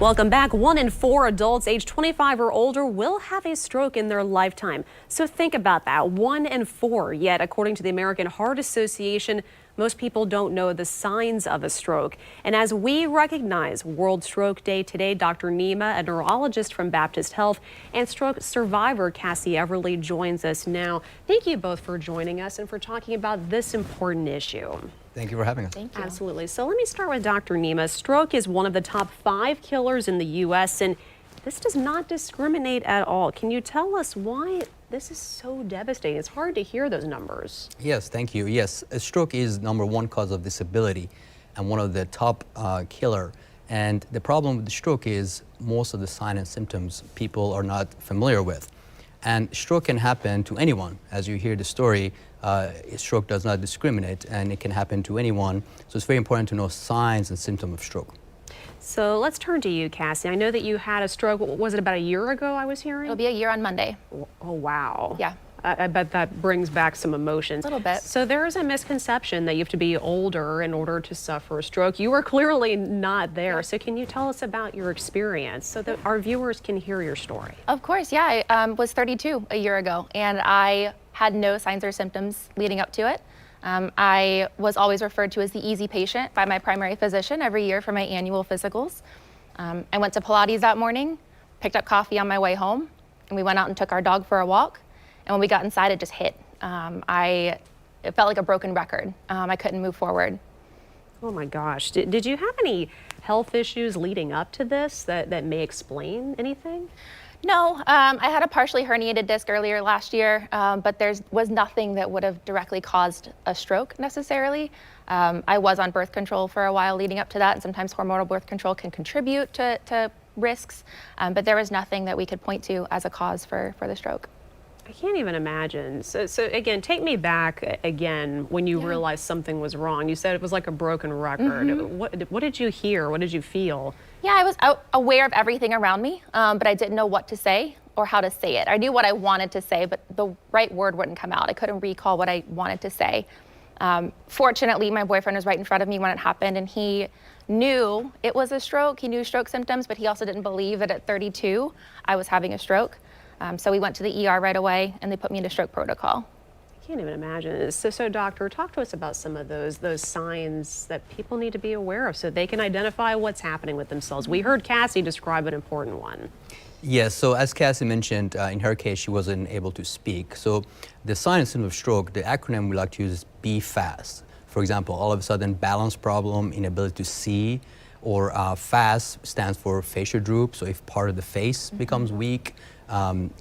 Welcome back. 1 in 4 adults age 25 or older will have a stroke in their lifetime. So think about that, 1 in 4. Yet, according to the American Heart Association, most people don't know the signs of a stroke. And as we recognize World Stroke Day today, Dr. Nima, a neurologist from Baptist Health, and stroke survivor Cassie Everly joins us now. Thank you both for joining us and for talking about this important issue. Thank you for having us. Thank you. Absolutely. So let me start with Dr. Nima. Stroke is one of the top 5 killers in the U.S., and this does not discriminate at all. Can you tell us why this is so devastating? It's hard to hear those numbers. Yes, thank you. Yes, a stroke is #1 cause of disability and one of the top killer. And the problem with the stroke is most of the signs and symptoms people are not familiar with. And stroke can happen to anyone. As you hear the story, stroke does not discriminate and it can happen to anyone. So it's very important to know signs and symptoms of stroke. So let's turn to you, Cassie. I know that you had a stroke. Was it about a year ago, I was hearing? It'll be a year on Monday. Oh, wow. Yeah. I bet that brings back some emotions. A little bit. So there is a misconception that you have to be older in order to suffer a stroke. You were clearly not there. So can you tell us about your experience so that our viewers can hear your story? Of course, yeah. I was 32 a year ago, and I had no signs or symptoms leading up to it. I was always referred to as the easy patient by my primary physician every year for my annual physicals. I went to Pilates that morning, picked up coffee on my way home, and we went out and took our dog for a walk. And when we got inside, it just hit. It felt like a broken record. I couldn't move forward. Oh my gosh. Did you have any health issues leading up to this that may explain anything? No, I had a partially herniated disc earlier last year, but there was nothing that would have directly caused a stroke necessarily. I was on birth control for a while leading up to that, and sometimes hormonal birth control can contribute to risks, but there was nothing that we could point to as a cause for the stroke. I can't even imagine. So again, take me back again when you realized something was wrong. You said it was like a broken record. What did you hear? What did you feel? Yeah, I was aware of everything around me, but I didn't know what to say or how to say it. I knew what I wanted to say, but the right word wouldn't come out. I couldn't recall what I wanted to say. Fortunately, my boyfriend was right in front of me when it happened, and he knew it was a stroke. He knew stroke symptoms, but he also didn't believe that at 32 I was having a stroke. So we went to the ER right away, and they put me into stroke protocol. I can't even imagine. So doctor, talk to us about some of those signs that people need to be aware of so they can identify what's happening with themselves. We heard Cassie describe an important one. Yes, so as Cassie mentioned, in her case, she wasn't able to speak. So the sign and symptom of stroke, the acronym we like to use is be fast. For example, all of a sudden, balance problem, inability to see, or FAST stands for facial droop. So if part of the face becomes weak,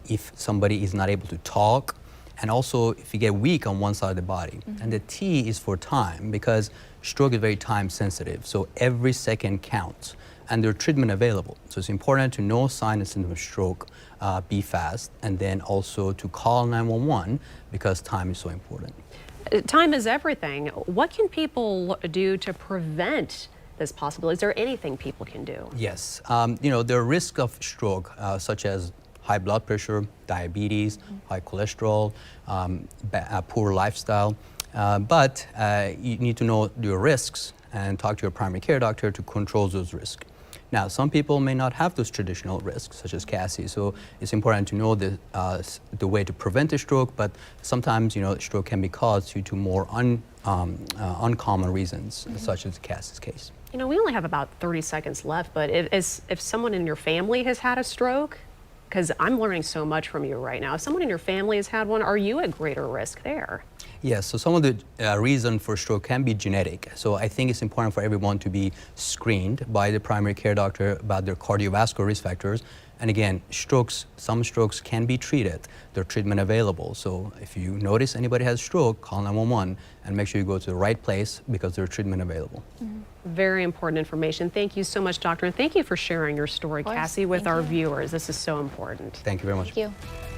if somebody is not able to talk, and also if you get weak on one side of the body. And the T is for time, because stroke is very time sensitive. So every second counts, and there's treatment available. So it's important to know sign and symptom of stroke, be fast, and then also to call 911 because time is so important. Time is everything. What can people do to prevent this possibility? Is there anything people can do? Yes, there are risks of stroke, such as high blood pressure, diabetes, high cholesterol, poor lifestyle. But you need to know your risks and talk to your primary care doctor to control those risks. Now, some people may not have those traditional risks, such as Cassie, so it's important to know the way to prevent a stroke, but sometimes, stroke can be caused due to more uncommon reasons, such as Cassie's case. We only have about 30 seconds left, but if someone in your family has had a stroke, because I'm learning so much from you right now. If someone in your family has had one, are you at greater risk there? Yes, so some of the reason for stroke can be genetic. So I think it's important for everyone to be screened by the primary care doctor about their cardiovascular risk factors. And again, some strokes can be treated. There's treatment available. So if you notice anybody has stroke, call 911 and make sure you go to the right place because there's treatment available. Very important information. Thank you so much, doctor. And thank you for sharing your story, Cassie, with our viewers. This is so important. Thank you very much. Thank you.